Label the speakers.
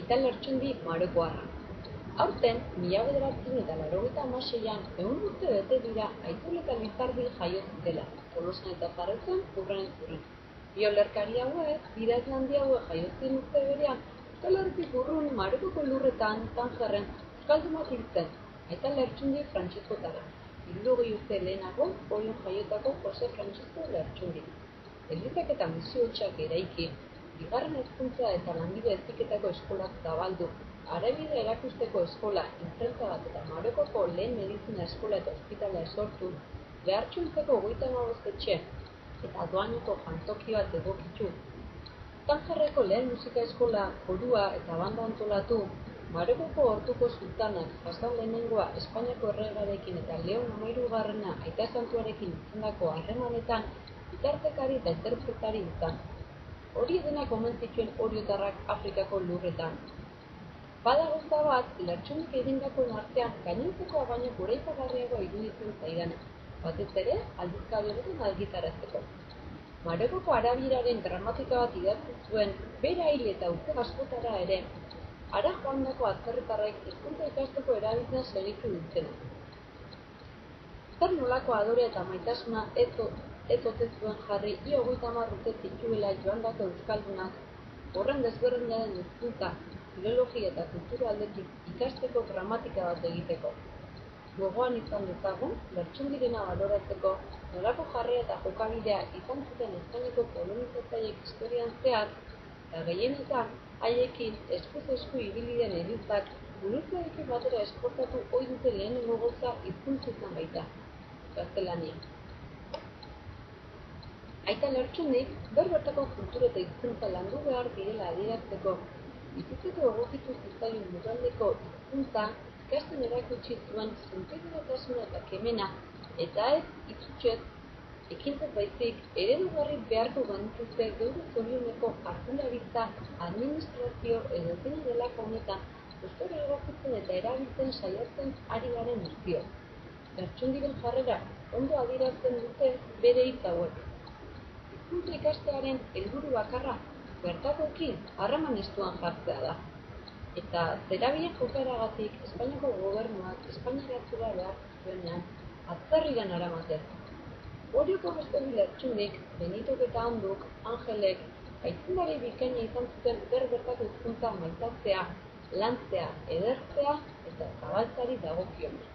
Speaker 1: eta lertxundi marokoarra. Aurten, 1986an, 100 urte bete dira Aitzol eta Lizardi jaio zutela, Tolosan eta Zarautzen urren zurren. Bi olerkari hauek, idazlandi hauek jaio ziren urte berean, Euskal Herritik urrun Marokoko lurretan, Tangerren, euskaldunak hil zen, aita lertxundi Frantziskotara. 70 urte lehenago, Orion jaiotako Jose Frantzisko Lertxundi. Elizak eta misio hutsak eraiki, bigarren hezkuntza eta lanbide heziketako eskolak zabaldu, arabide erakusteko eskola, imprenta bat eta Marokoko lehen medizina eskola eta ospitalea sortu, Behartxuntzeko 35 etxe eta doainoko jantoki bat egokitu, Tangerreko lehen musika eskola, korua eta banda antolatu, Marokoko orduko sultanak Hasan lehenengoa Espainiako erregearekin eta Leon XIII aita santuarekin izandako harremanetan bitartekari eta interpretari izan. Hori denak omen zituen oriotarrak Afrikako lurretan. Bada gauza bat, Lertxundik egindakoen artean gainontzekoa baino goraipagarriagoa iruditzen zaidana, batez ere aldizkari honetan argitarazteko. Marokoko arabieraren gramatika bat idatzi zuen, bera hil eta urte askotara ere, hara joandako atzerritarrek hizkuntza ikasteko erabiltzen segitu dutena. Zer nolako adorea eta maitasuna ez ote zuen jarri ia 30 urte zituela joandako euskaldunak, horren desberdinaren hizkuntza, filologia eta kultura aldetik ikasteko gramatika bat egiteko. Gogoan izan dezagun, Lertxundirena baloratzeko, nolako jarrera eta jokabidea izan zuten Espainiako kolonizatzaileek historian zehar, eta gehienetan, haiekin eskuz esku ibili den Elizak, gurutzearekin batera esportatu ohi dute lehenengo gauza hizkuntza izan baita, gaztelania. Aita Lertxundik, berbertako kultura eta hizkuntza landu behar direla adierazteko, bizitzeko egokitu zitzaion lurraldeko hizkuntza ikasten erakutsi zuen sentimentasuna eta kemena, eta ez itsutzez, ekintzez baizik, eredugarri beharko genituzte geure zorioneko hartularitza, administrazio edo zein delako honetan euskara egokitzen eta erabiltzen saiatzen ari garen guztiok. Lertxundiren jarrera ondo adierazten dute bere hitz hauek. Hizkuntza ikastearen helburu bakarra bertakoekin harreman estuan jartzea da. Eta zerabilen jokaeragatik Espainiako gobernuak espainiaratzera behar zuenean atzerrian eramaten. Orioko beste bi Lertxundik, Benitok eta Anduk, Angelek, aitzindari bikaina izan zuten berbertako hizkuntza maitatzea, lantzea, edertzea eta zabaltzeari dagokionez.